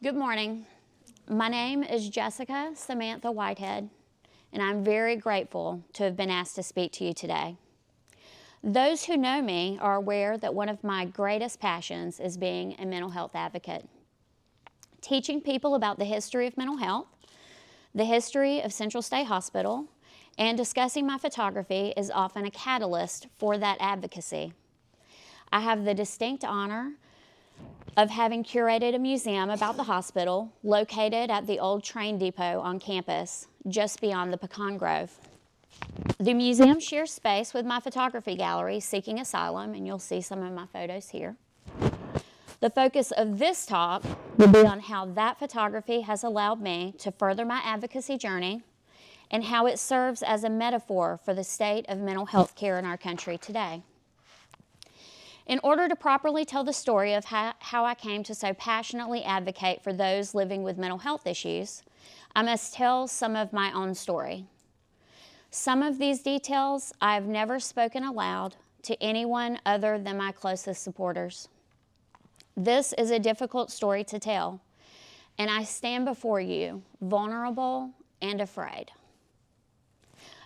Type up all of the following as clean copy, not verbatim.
Good morning. My name is Jessica Samantha Whitehead, and I'm very grateful to have been asked to speak to you today. Those who know me are aware that one of my greatest passions is being a mental health advocate. Teaching people about the history of mental health, the history of Central State Hospital, and discussing my photography is often a catalyst for that advocacy. I have the distinct honor of having curated a museum about the hospital located at the old train depot on campus, just beyond the pecan grove. The museum shares space with my photography gallery, Seeking Asylum, and you'll see some of my photos here. The focus of this talk will be on how that photography has allowed me to further my advocacy journey and how it serves as a metaphor for the state of mental health care in our country today. In order to properly tell the story of how I came to so passionately advocate for those living with mental health issues, I must tell some of my own story. Some of these details I have never spoken aloud to anyone other than my closest supporters. This is a difficult story to tell, and I stand before you vulnerable and afraid.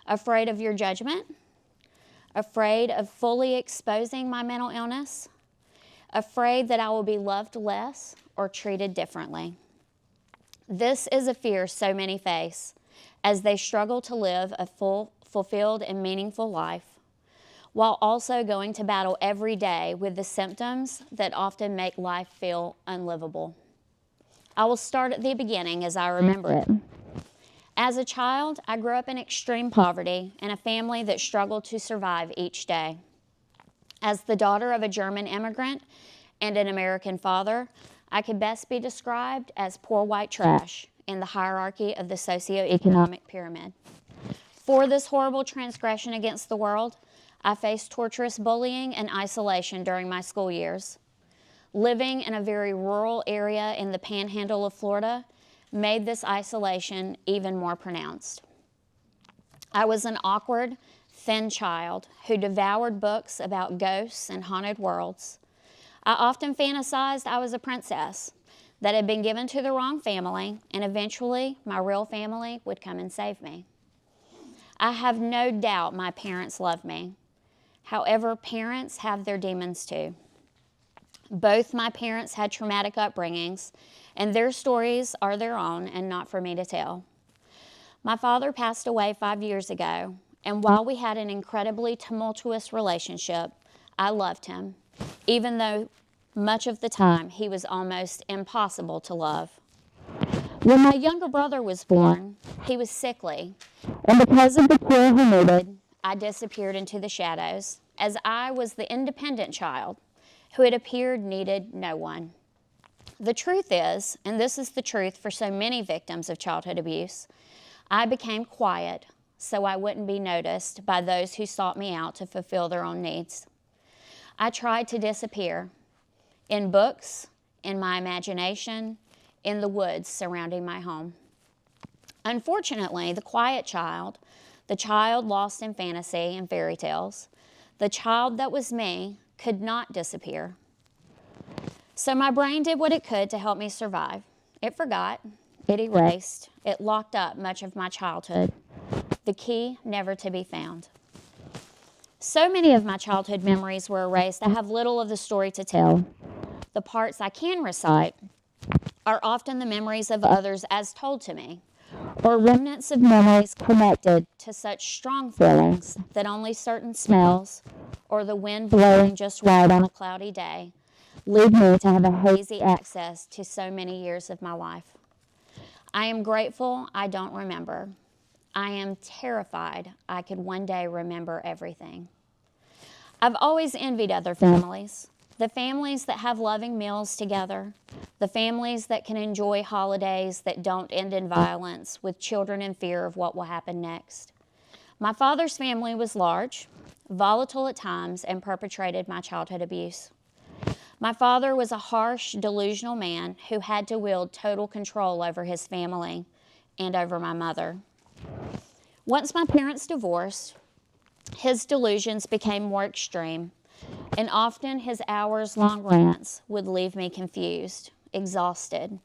Afraid of your judgment, afraid of fully exposing my mental illness, afraid that I will be loved less or treated differently. This is a fear so many face as they struggle to live a fulfilled and meaningful life, while also going to battle every day with the symptoms that often make life feel unlivable. I will start at the beginning as I remember it. As a child, I grew up in extreme poverty in a family that struggled to survive each day. As the daughter of a German immigrant and an American father, I could best be described as poor white trash in the hierarchy of the socioeconomic pyramid. For this horrible transgression against the world, I faced torturous bullying and isolation during my school years. Living in a very rural area in the panhandle of Florida made this isolation even more pronounced. I was an awkward, thin child who devoured books about ghosts and haunted worlds. I often fantasized I was a princess that had been given to the wrong family, and eventually my real family would come and save me. I have no doubt my parents loved me. However, parents have their demons too. Both my parents had traumatic upbringings, and their stories are their own and not for me to tell. My father passed away 5 years ago, and while we had an incredibly tumultuous relationship, I loved him, even though much of the time he was almost impossible to love. When my younger brother was born, he was sickly, and because of the care he needed, I disappeared into the shadows, as I was the independent child who it appeared needed no one. The truth is, and this is the truth for so many victims of childhood abuse, I became quiet so I wouldn't be noticed by those who sought me out to fulfill their own needs. I tried to disappear in books, in my imagination, in the woods surrounding my home. Unfortunately, the quiet child, the child lost in fantasy and fairy tales, the child that was me, could not disappear. So my brain did what it could to help me survive. It forgot, it erased, it locked up much of my childhood, the key never to be found. So many of my childhood memories were erased, I have little of the story to tell. The parts I can recite are often the memories of others as told to me, or remnants of memories connected to such strong feelings that only certain smells or the wind blowing just right on a cloudy day lead me to have a hazy access to so many years of my life. I am grateful I don't remember. I am terrified I could one day remember everything. I've always envied other families, the families that have loving meals together, the families that can enjoy holidays that don't end in violence with children in fear of what will happen next. My father's family was large, volatile at times, and perpetrated my childhood abuse. My father was a harsh, delusional man who had to wield total control over his family and over my mother. Once my parents divorced, his delusions became more extreme, and often his hours-long rants would leave me confused, exhausted,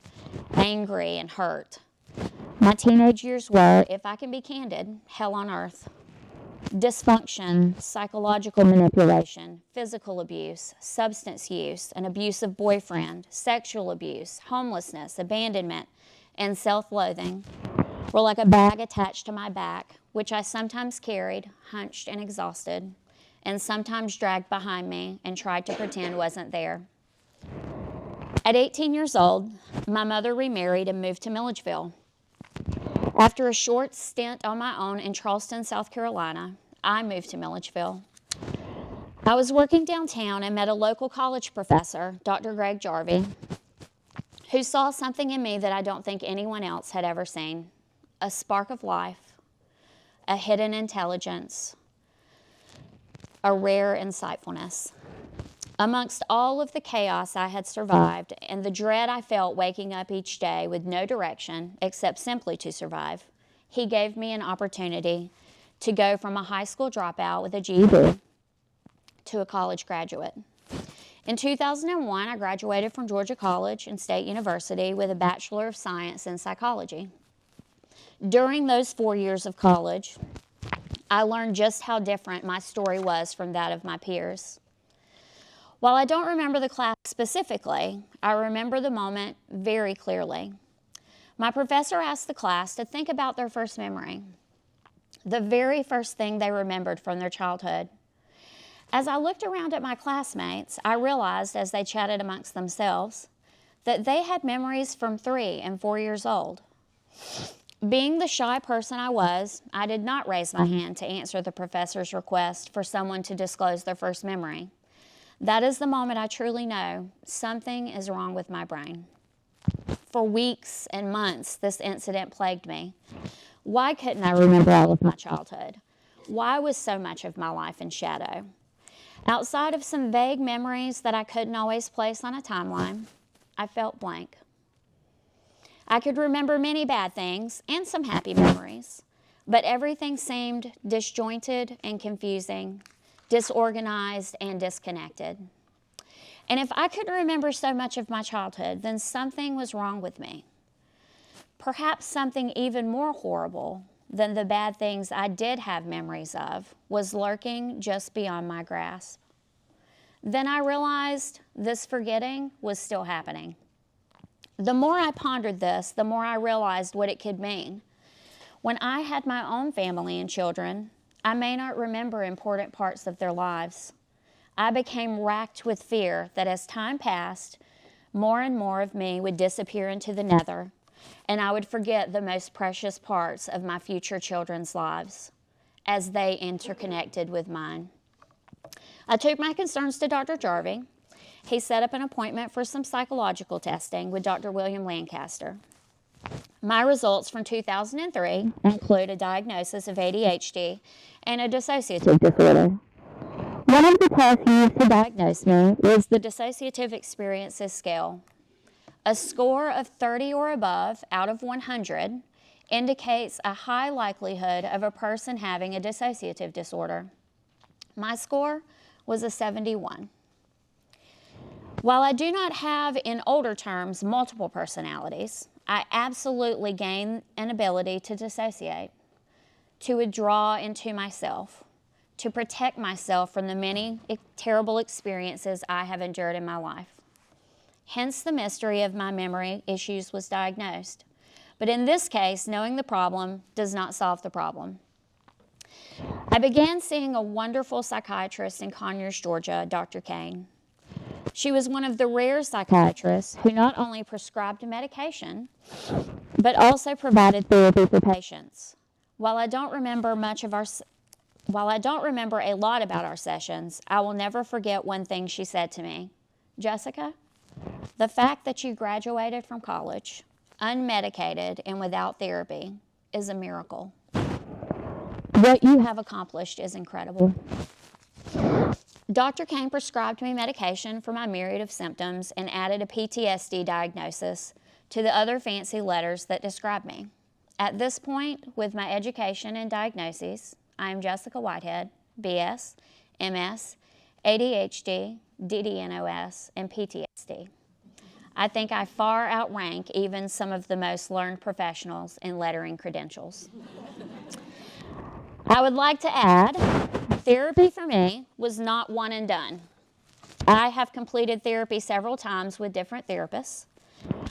angry, and hurt. My teenage years were, if I can be candid, hell on earth. Dysfunction, psychological manipulation, physical abuse, substance use, an abusive boyfriend, sexual abuse, homelessness, abandonment, and self-loathing were like a bag attached to my back, which I sometimes carried, hunched and exhausted, and sometimes dragged behind me and tried to pretend wasn't there. At 18 years old, my mother remarried and moved to Milledgeville. After a short stint on my own in Charleston, South Carolina, I moved to Milledgeville. I was working downtown and met a local college professor, Dr. Greg Jarvie, who saw something in me that I don't think anyone else had ever seen: a spark of life, a hidden intelligence, a rare insightfulness. Amongst all of the chaos I had survived and the dread I felt waking up each day with no direction except simply to survive, he gave me an opportunity to go from a high school dropout with a GED to a college graduate. In 2001, I graduated from Georgia College and State University with a Bachelor of Science in Psychology. During those 4 years of college, I learned just how different my story was from that of my peers. While I don't remember the class specifically, I remember the moment very clearly. My professor asked the class to think about their first memory, the very first thing they remembered from their childhood. As I looked around at my classmates, I realized as they chatted amongst themselves that they had memories from 3 and 4 years old. Being the shy person I was, I did not raise my hand to answer the professor's request for someone to disclose their first memory. That is the moment I truly know something is wrong with my brain. For weeks and months, this incident plagued me. Why couldn't I remember all of my childhood? Why was so much of my life in shadow? Outside of some vague memories that I couldn't always place on a timeline, I felt blank. I could remember many bad things and some happy memories, but everything seemed disjointed and confusing, disorganized and disconnected. And if I could remember so much of my childhood, then something was wrong with me. Perhaps something even more horrible than the bad things I did have memories of was lurking just beyond my grasp. Then I realized this forgetting was still happening. The more I pondered this, the more I realized what it could mean. When I had my own family and children, I may not remember important parts of their lives. I became racked with fear that as time passed, more and more of me would disappear into the nether, and I would forget the most precious parts of my future children's lives as they interconnected with mine. I took my concerns to Dr. Jarvie. He set up an appointment for some psychological testing with Dr. William Lancaster. My results from 2003 include a diagnosis of ADHD and a dissociative disorder. One of the tests used to diagnose me was the Dissociative Experiences Scale. A score of 30 or above out of 100 indicates a high likelihood of a person having a dissociative disorder. My score was a 71. While I do not have, in older terms, multiple personalities, I absolutely gain an ability to dissociate, to withdraw into myself, to protect myself from the many terrible experiences I have endured in my life. Hence, the mystery of my memory issues was diagnosed. But in this case, knowing the problem does not solve the problem. I began seeing a wonderful psychiatrist in Conyers, Georgia, Dr. Kane. She was one of the rare psychiatrists who not only prescribed medication, but also provided therapy for patients. While I don't remember a lot about our sessions, I will never forget one thing she said to me. Jessica, the fact that you graduated from college, unmedicated and without therapy, is a miracle. What you have accomplished is incredible. Dr. Kane prescribed me medication for my myriad of symptoms and added a PTSD diagnosis to the other fancy letters that describe me. At this point, with my education and diagnoses, I am Jessica Whitehead, BS, MS, ADHD, DDNOS, and PTSD. I think I far outrank even some of the most learned professionals in lettering credentials. I would like to add, therapy for me was not one and done. I have completed therapy several times with different therapists.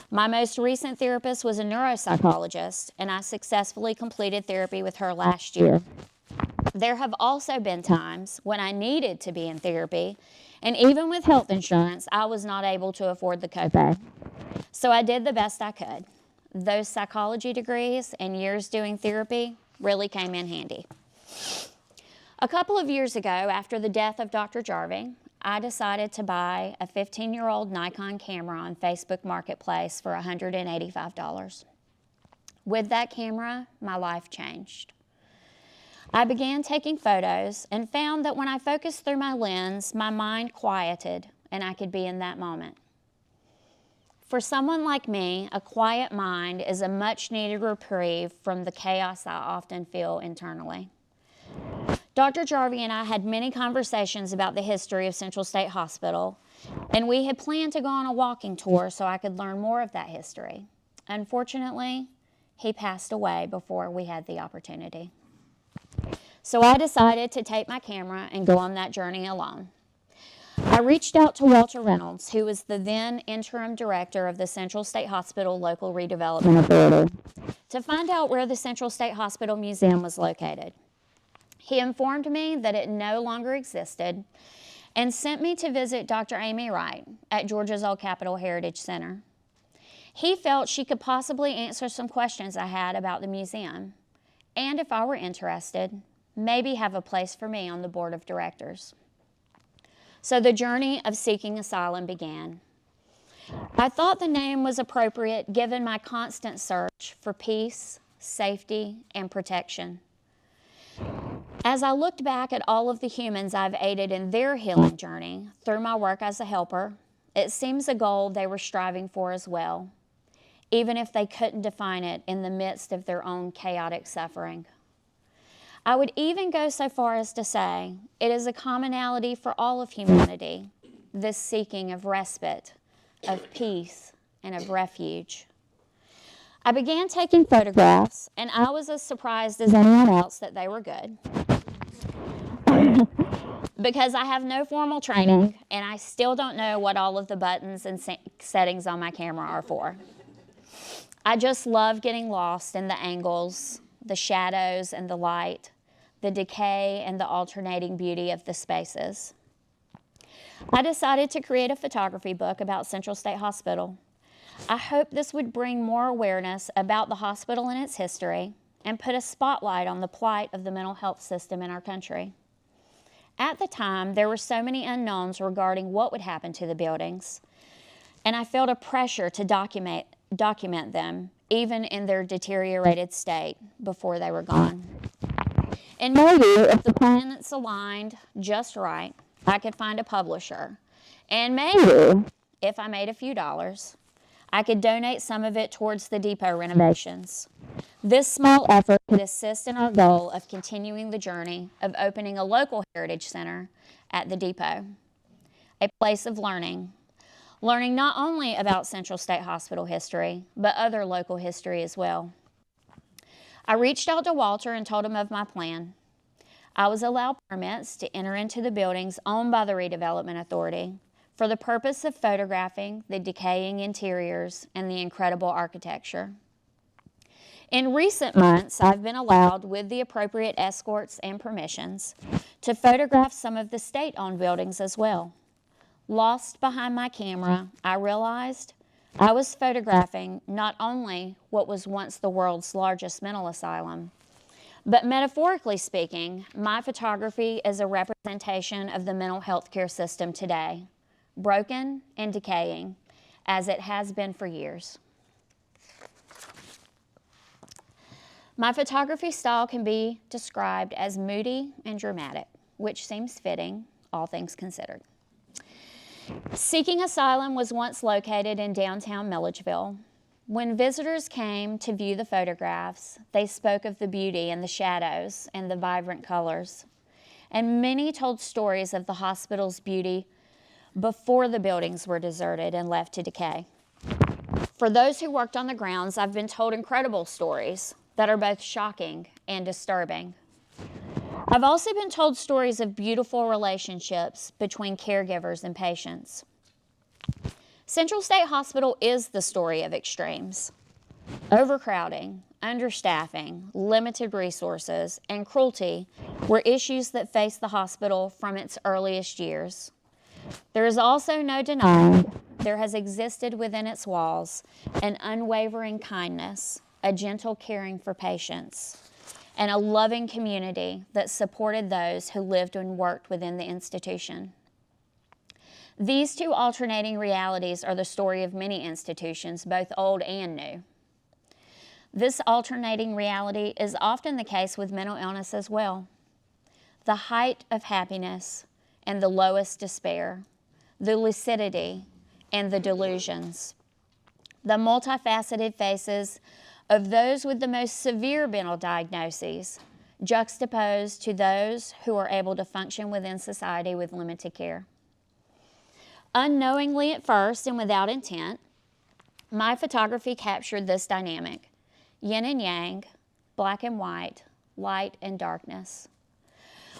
My most recent therapist was a neuropsychologist, and I successfully completed therapy with her last year. There have also been times when I needed to be in therapy, and even with health insurance, I was not able to afford the copay. So I did the best I could. Those psychology degrees and years doing therapy really came in handy. A couple of years ago, after the death of Dr. Jarvie, I decided to buy a 15-year-old Nikon camera on Facebook Marketplace for $185. With that camera, my life changed. I began taking photos and found that when I focused through my lens, my mind quieted and I could be in that moment. For someone like me, a quiet mind is a much-needed reprieve from the chaos I often feel internally. Dr. Jarvie and I had many conversations about the history of Central State Hospital, and we had planned to go on a walking tour so I could learn more of that history. Unfortunately, he passed away before we had the opportunity. So I decided to take my camera and go on that journey alone. I reached out to Walter Reynolds, who was the then interim director of the Central State Hospital Local Redevelopment Authority, to find out where the Central State Hospital Museum was located. He informed me that it no longer existed and sent me to visit Dr. Amy Wright at Georgia's Old Capitol Heritage Center. He felt she could possibly answer some questions I had about the museum, and if I were interested, maybe have a place for me on the board of directors. So the journey of Seeking Asylum began. I thought the name was appropriate given my constant search for peace, safety, and protection. As I looked back at all of the humans I've aided in their healing journey through my work as a helper, it seems a goal they were striving for as well, even if they couldn't define it in the midst of their own chaotic suffering. I would even go so far as to say it is a commonality for all of humanity, this seeking of respite, of peace, and of refuge. I began taking photographs, and I was as surprised as anyone else that they were good. Because I have no formal training, and I still don't know what all of the buttons and settings on my camera are for. I just love getting lost in the angles, the shadows and the light, the decay and the alternating beauty of the spaces. I decided to create a photography book about Central State Hospital. I hope this would bring more awareness about the hospital and its history and put a spotlight on the plight of the mental health system in our country. At the time, there were so many unknowns regarding what would happen to the buildings, and I felt a pressure to document them, even in their deteriorated state, before they were gone. And maybe if the planets aligned just right, I could find a publisher. And maybe, if I made a few dollars, I could donate some of it towards the depot renovations. This small effort could assist in our goal of continuing the journey of opening a local heritage center at the depot, a place of learning not only about Central State Hospital history, but other local history as well. I reached out to Walter and told him of my plan. I was allowed permits to enter into the buildings owned by the Redevelopment Authority for the purpose of photographing the decaying interiors and the incredible architecture. In recent months, I've been allowed, with the appropriate escorts and permissions, to photograph some of the state-owned buildings as well. Lost behind my camera, I realized I was photographing not only what was once the world's largest mental asylum, but metaphorically speaking, my photography is a representation of the mental health care system today, broken and decaying, as it has been for years. My photography style can be described as moody and dramatic, which seems fitting, all things considered. Seeking Asylum was once located in downtown Milledgeville. When visitors came to view the photographs, they spoke of the beauty and the shadows and the vibrant colors. And many told stories of the hospital's beauty before the buildings were deserted and left to decay. For those who worked on the grounds, I've been told incredible stories that are both shocking and disturbing. I've also been told stories of beautiful relationships between caregivers and patients. Central State Hospital is the story of extremes. Overcrowding, understaffing, limited resources, and cruelty were issues that faced the hospital from its earliest years. There is also no denying there has existed within its walls an unwavering kindness, a gentle caring for patients, and a loving community that supported those who lived and worked within the institution. These two alternating realities are the story of many institutions, both old and new. This alternating reality is often the case with mental illness as well. The height of happiness and the lowest despair, the lucidity and the delusions, the multifaceted faces of those with the most severe mental diagnoses, juxtaposed to those who are able to function within society with limited care. Unknowingly at first and without intent, my photography captured this dynamic: yin and yang, black and white, light and darkness.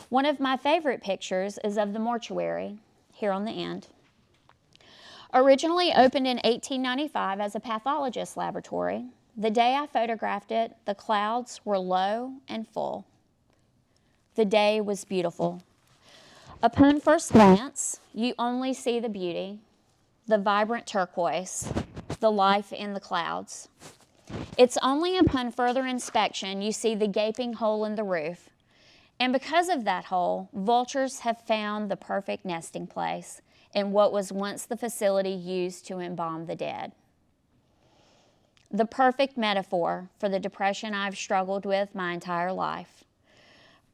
One of my favorite pictures is of the mortuary, here on the end. Originally opened in 1895 as a pathologist's laboratory, the day I photographed it, the clouds were low and full. The day was beautiful. Upon first glance, you only see the beauty, the vibrant turquoise, the life in the clouds. It's only upon further inspection you see the gaping hole in the roof. And because of that hole, vultures have found the perfect nesting place in what was once the facility used to embalm the dead. The perfect metaphor for the depression I've struggled with my entire life.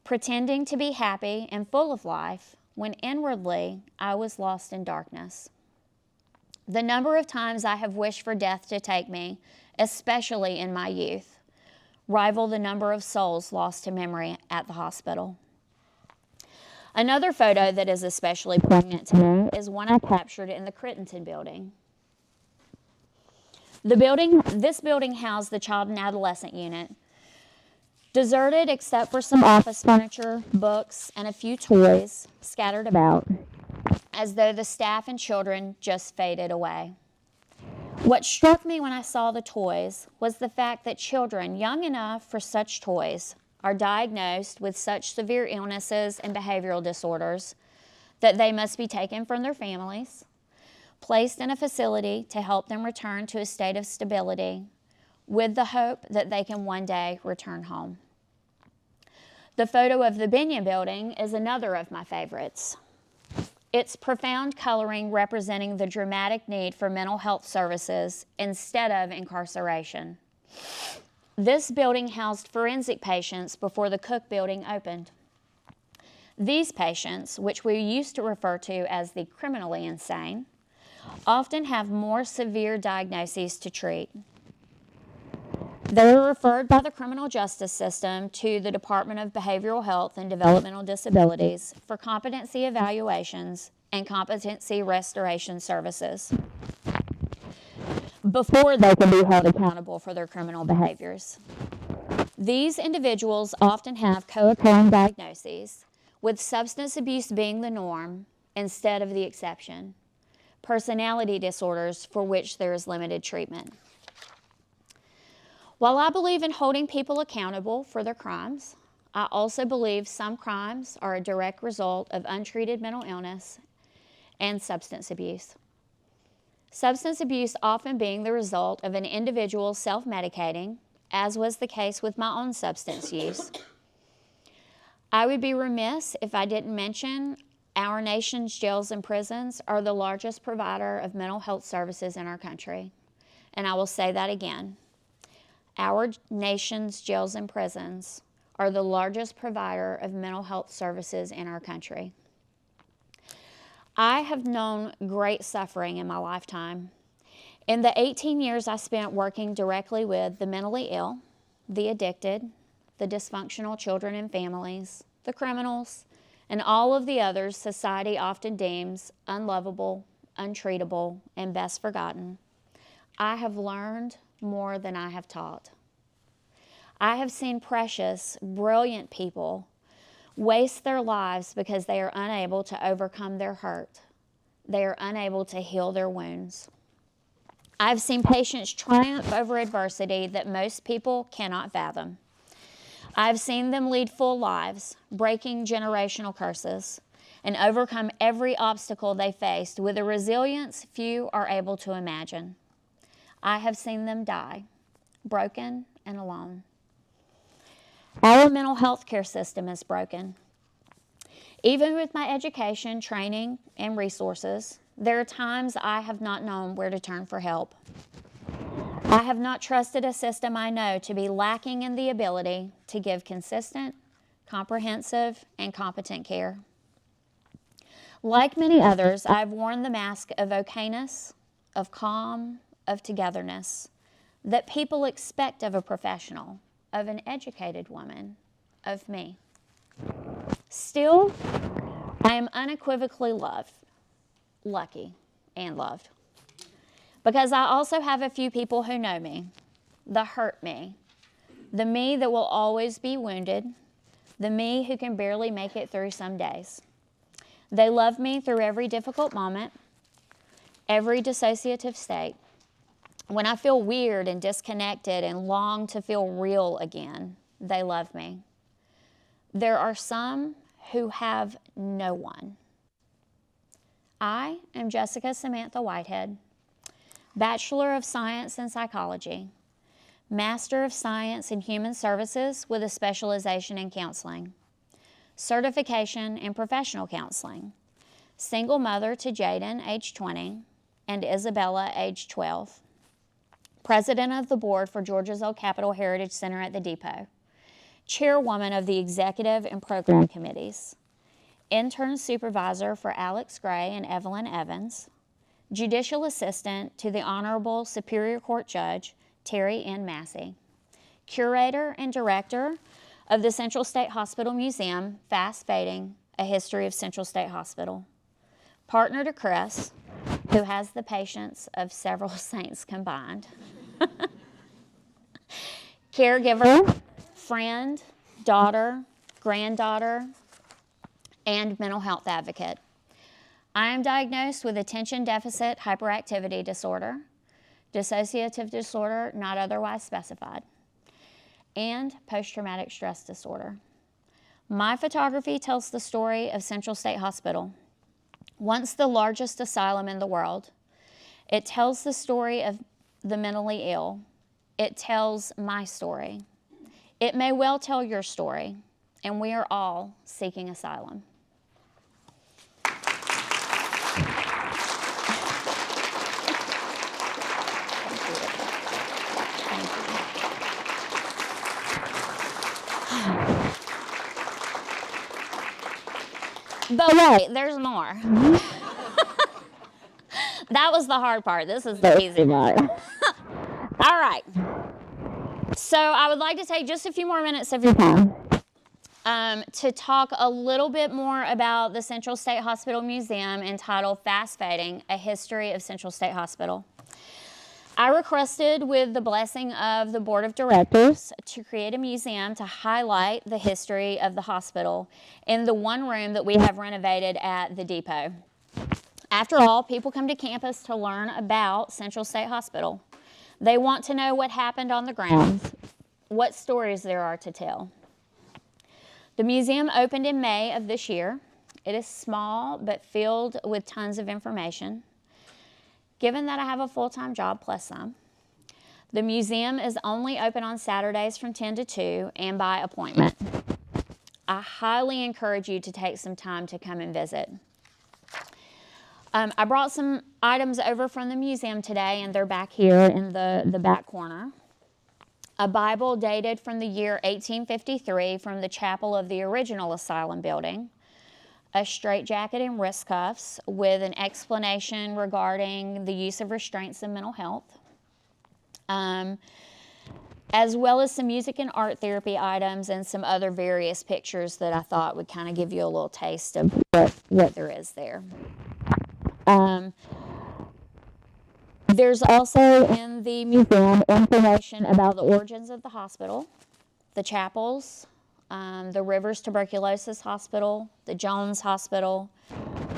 Pretending to be happy and full of life when inwardly I was lost in darkness. The number of times I have wished for death to take me, especially in my youth, rival the number of souls lost to memory at the hospital. Another photo that is especially poignant to me is one I captured in the Crittenton building. This building housed the child and adolescent unit. Deserted except for some office furniture, books, and a few toys scattered about, as though the staff and children just faded away. What struck me when I saw the toys was the fact that children young enough for such toys are diagnosed with such severe illnesses and behavioral disorders that they must be taken from their families, placed in a facility to help them return to a state of stability with the hope that they can one day return home. The photo of the Binion building is another of my favorites. Its profound coloring representing the dramatic need for mental health services instead of incarceration. This building housed forensic patients before the Cook building opened. These patients, which we used to refer to as the criminally insane, often have more severe diagnoses to treat. They are referred by the criminal justice system to the Department of Behavioral Health and Developmental Disabilities for competency evaluations and competency restoration services before they can be held accountable for their criminal behaviors. These individuals often have co-occurring diagnoses, with substance abuse being the norm instead of the exception, personality disorders for which there is limited treatment. While I believe in holding people accountable for their crimes, I also believe some crimes are a direct result of untreated mental illness and substance abuse. Substance abuse often being the result of an individual self-medicating, as was the case with my own substance use. I would be remiss if I didn't mention our nation's jails and prisons are the largest provider of mental health services in our country. And I will say that again. Our nation's jails and prisons are the largest provider of mental health services in our country. I have known great suffering in my lifetime. In the 18 years I spent working directly with the mentally ill, the addicted, the dysfunctional children and families, the criminals, and all of the others society often deems unlovable, untreatable, and best forgotten, I have learned more than I have taught. I have seen precious, brilliant people waste their lives because they are unable to overcome their hurt. They are unable to heal their wounds. I've seen patients triumph over adversity that most people cannot fathom. I've seen them lead full lives, breaking generational curses, and overcome every obstacle they faced with a resilience few are able to imagine. I have seen them die, broken and alone. Our mental health care system is broken. Even with my education, training, and resources, there are times I have not known where to turn for help. I have not trusted a system I know to be lacking in the ability to give consistent, comprehensive, and competent care. Like many others, I've worn the mask of okayness, of calm, of togetherness that people expect of a professional, of an educated woman, of me. Still, I am unequivocally lucky and loved. Because I also have a few people who know me, the hurt me, the me that will always be wounded, the me who can barely make it through some days. They love me through every difficult moment, every dissociative state. When I feel weird and disconnected and long to feel real again, they love me. There are some who have no one. I am Jessica Samantha Whitehead, Bachelor of Science in Psychology, Master of Science in Human Services with a specialization in counseling, certification in professional counseling, single mother to Jaden, age 20, and Isabella, age 12, President of the Board for Georgia's Old Capitol Heritage Center at the Depot, Chairwoman of the Executive and Program Committees, Intern Supervisor for Alex Gray and Evelyn Evans, Judicial Assistant to the Honorable Superior Court Judge Terry N. Massey, Curator and Director of the Central State Hospital Museum, Fast Fading, A History of Central State Hospital, Partner to Chris, who has the patience of several saints combined, caregiver, friend, daughter, granddaughter, and mental health advocate. I am diagnosed with attention deficit hyperactivity disorder, dissociative disorder not otherwise specified, and post-traumatic stress disorder. My photography tells the story of Central State Hospital, once the largest asylum in the world. It tells the story of the mentally ill. It tells my story. It may well tell your story, and we are all seeking asylum. But wait, there's more. That was the hard part. This is the easy part. All right. So I would like to take just a few more minutes of your time to talk a little bit more about the Central State Hospital Museum entitled Fast Fading, A History of Central State Hospital. I requested, with the blessing of the Board of Directors, to create a museum to highlight the history of the hospital in the one room that we have renovated at the depot. After all, people come to campus to learn about Central State Hospital. They want to know what happened on the grounds, what stories there are to tell. The museum opened in May of this year. It is small but filled with tons of information. Given that I have a full-time job plus some, the museum is only open on Saturdays from 10 to 2 and by appointment. I highly encourage you to take some time to come and visit. I brought some items over from the museum today, and they're back here in the back corner. A Bible dated from the year 1853 from the chapel of the original asylum building, a straitjacket and wrist cuffs with an explanation regarding the use of restraints in mental health, as well as some music and art therapy items and some other various pictures that I thought would kind of give you a little taste of what there is there. There's also in the museum information about the origins of the hospital, the chapels, the Rivers Tuberculosis Hospital, the Jones Hospital,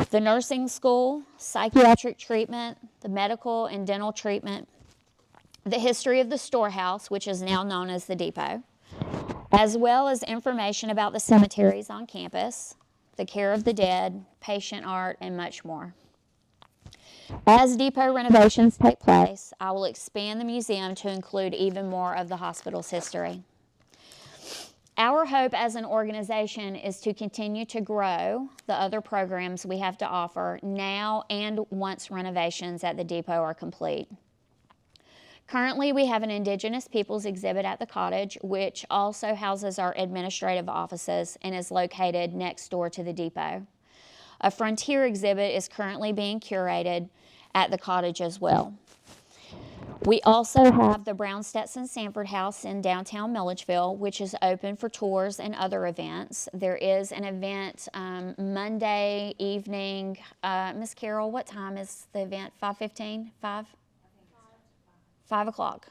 the nursing school, psychiatric treatment, the medical and dental treatment, the history of the storehouse, which is now known as the depot, as well as information about the cemeteries on campus, the care of the dead, patient art, and much more. As depot renovations take place, I will expand the museum to include even more of the hospital's history. Our hope as an organization is to continue to grow the other programs we have to offer now and once renovations at the depot are complete. Currently, we have an Indigenous Peoples exhibit at the cottage, which also houses our administrative offices and is located next door to the depot. A Frontier exhibit is currently being curated at the cottage as well. We also have the Brown Stetson Sanford House in downtown Milledgeville, which is open for tours and other events. There is an event Monday evening. Miss Carol, what time is the event? 5:15? 5? 5 o'clock.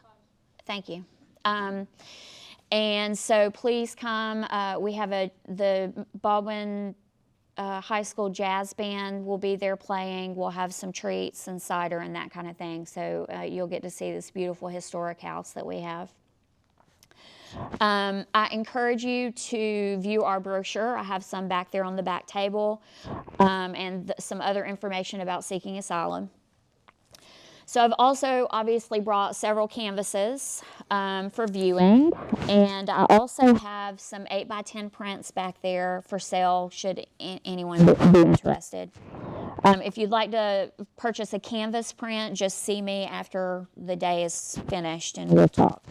Thank you. And so please come. We have the Baldwin High School Jazz Band will be there playing. We'll have some treats and cider and that kind of thing. So you'll get to see this beautiful historic house that we have. I encourage you to view our brochure. I have some back there on the back table and some other information about Seeking Asylum. So I've also obviously brought several canvases for viewing, and I also have some 8x10 prints back there for sale should anyone be interested. If you'd like to purchase a canvas print, just see me after the day is finished and we'll talk.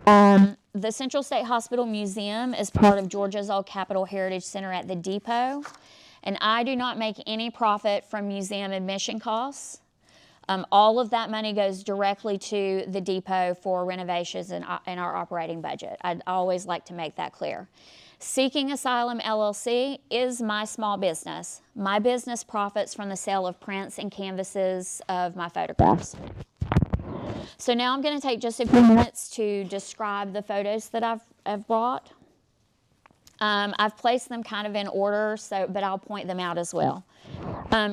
The Central State Hospital Museum is part of Georgia's Old Capitol Heritage Center at the depot, and I do not make any profit from museum admission costs. All of that money goes directly to the depot for renovations in our operating budget. I'd always like to make that clear. Seeking Asylum LLC is my small business. My business profits from the sale of prints and canvases of my photographs. So now I'm going to take just a few minutes to describe the photos that I've brought. I've placed them kind of in order, but I'll point them out as well.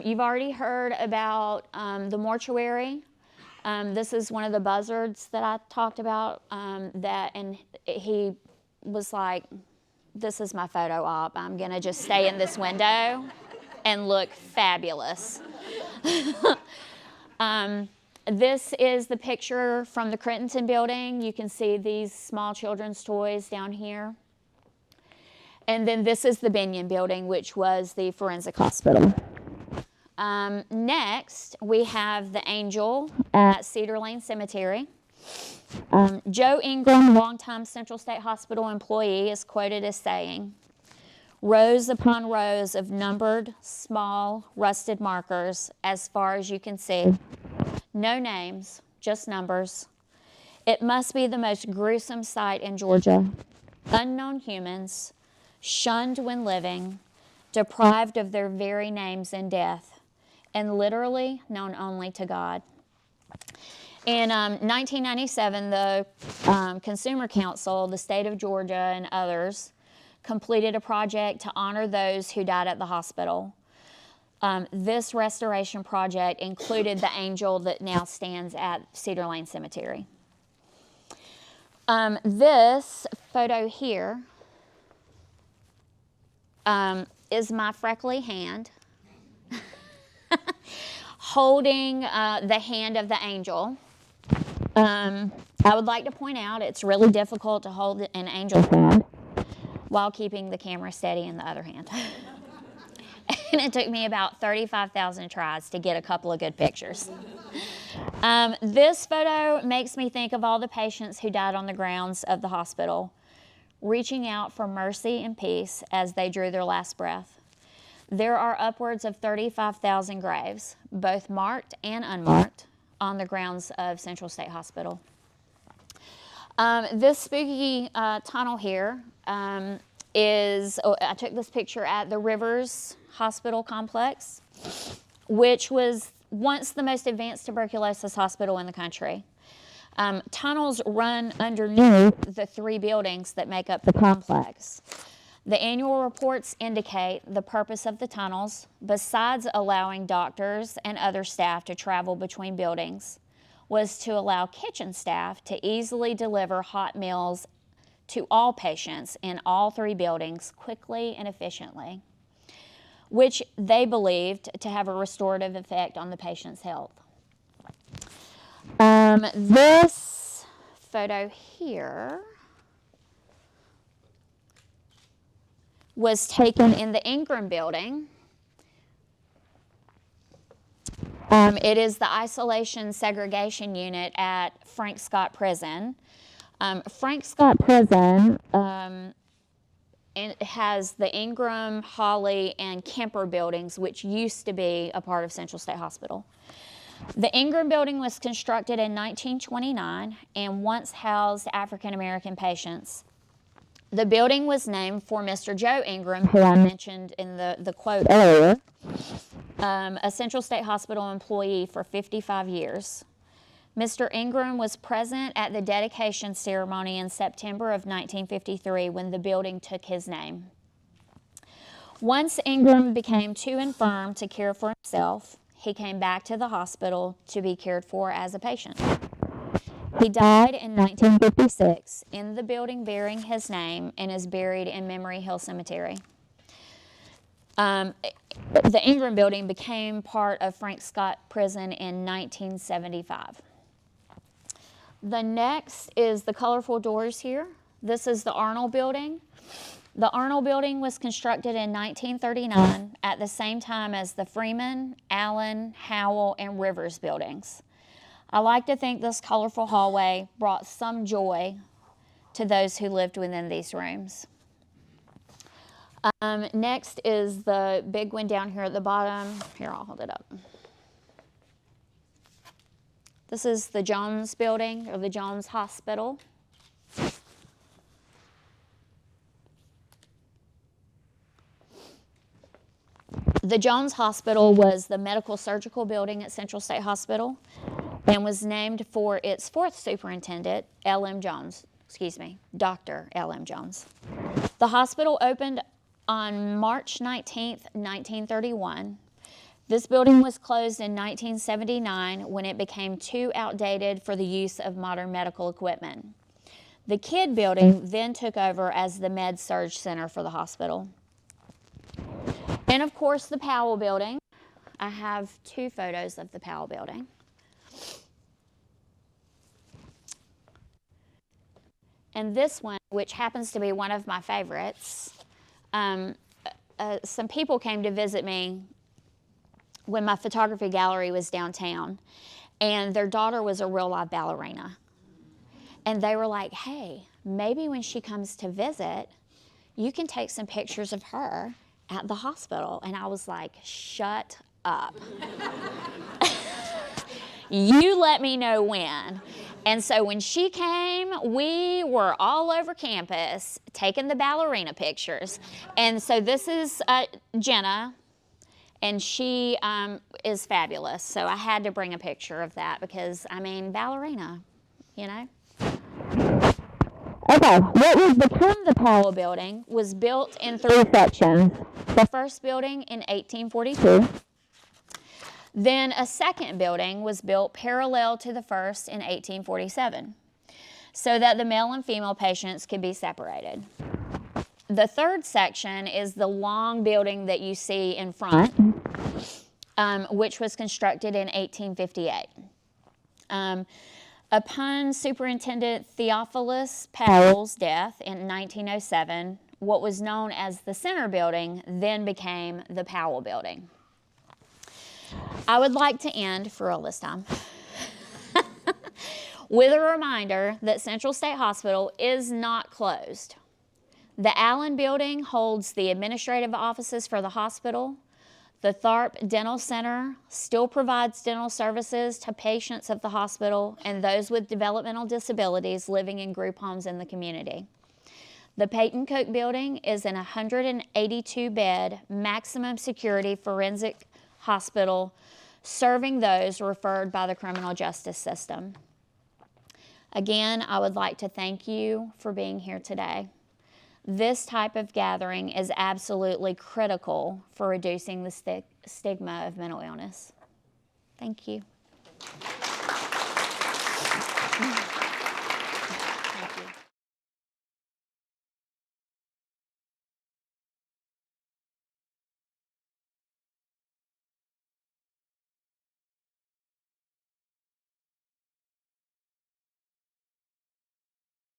You've already heard about the mortuary. This is one of the buzzards that I talked about, and he was like, this is my photo op. I'm going to just stay in this window and look fabulous. This is the picture from the Crittenton building. You can see these small children's toys down here. And then this is the Binion building, which was the forensic hospital. Next, we have the angel at Cedar Lane Cemetery. Joe Ingram, longtime Central State Hospital employee, is quoted as saying, "Rows upon rows of numbered, small, rusted markers as far as you can see. No names, just numbers. It must be the most gruesome sight in Georgia. Unknown humans, shunned when living, deprived of their very names in death, and literally known only to God." In 1997, the Consumer Council, the state of Georgia, and others completed a project to honor those who died at the hospital. This restoration project included the angel that now stands at Cedar Lane Cemetery. This photo here is my freckly hand holding the hand of the angel. I would like to point out it's really difficult to hold an angel's hand while keeping the camera steady in the other hand. And it took me about 35,000 tries to get a couple of good pictures. This photo makes me think of all the patients who died on the grounds of the hospital, reaching out for mercy and peace as they drew their last breath. There are upwards of 35,000 graves, both marked and unmarked, on the grounds of Central State Hospital. This spooky tunnel here I took this picture at the Rivers Hospital Complex, which was once the most advanced tuberculosis hospital in the country. Tunnels run underneath the 3 buildings that make up the complex. The annual reports indicate the purpose of the tunnels, besides allowing doctors and other staff to travel between buildings, was to allow kitchen staff to easily deliver hot meals to all patients in all 3 buildings quickly and efficiently, which they believed to have a restorative effect on the patient's health. This photo here was taken in the Ingram building. It is the isolation segregation unit at Frank Scott Prison. Frank Scott Prison has the Ingram, Hawley, and Kemper buildings, which used to be a part of Central State Hospital. The Ingram building was constructed in 1929 and once housed African American patients. The building was named for Mr. Joe Ingram, who I mentioned in the quote earlier, a Central State Hospital employee for 55 years. Mr. Ingram was present at the dedication ceremony in September of 1953 when the building took his name. Once Ingram became too infirm to care for himself, he came back to the hospital to be cared for as a patient. He died in 1956 in the building bearing his name and is buried in Memory Hill Cemetery. The Ingram building became part of Frank Scott Prison in 1975. The next is the colorful doors here. This is the Arnold building. The Arnold building was constructed in 1939 at the same time as the Freeman, Allen, Howell, and Rivers buildings. I like to think this colorful hallway brought some joy to those who lived within these rooms. Next is the big one down here at the bottom. Here, I'll hold it up. This is the Jones building, or the Jones Hospital. The Jones Hospital was the medical surgical building at Central State Hospital and was named for its 4th superintendent, Dr. L.M. Jones. The hospital opened on March 19, 1931. This building was closed in 1979 when it became too outdated for the use of modern medical equipment. The Kidd building then took over as the Med-Surg Center for the hospital. And of course, the Powell building. I have 2 photos of the Powell building. And this one, which happens to be one of my favorites, some people came to visit me when my photography gallery was downtown, and their daughter was a real live ballerina. And they were like, hey, maybe when she comes to visit, you can take some pictures of her at the hospital. And I was like, shut up. You let me know when. And so when she came, we were all over campus taking the ballerina pictures. And so this is Jenna, and she is fabulous. So I had to bring a picture of that because, I mean, ballerina, you know. Okay, what would become the Powell building was built in 3 sections. The first building in 1842. Then a second building was built parallel to the first in 1847, so that the male and female patients could be separated. The third section is the long building that you see in front, which was constructed in 1858. Upon Superintendent Theophilus Powell's death in 1907, what was known as the Center Building then became the Powell Building. I would like to end, for all this time, with a reminder that Central State Hospital is not closed. The Allen Building holds the administrative offices for the hospital. The Tharp Dental Center still provides dental services to patients of the hospital and those with developmental disabilities living in group homes in the community. The Peyton Cook Building is an 182-bed maximum security forensic hospital serving those referred by the criminal justice system. Again, I would like to thank you for being here today. This type of gathering is absolutely critical for reducing the stigma of mental illness. Thank you.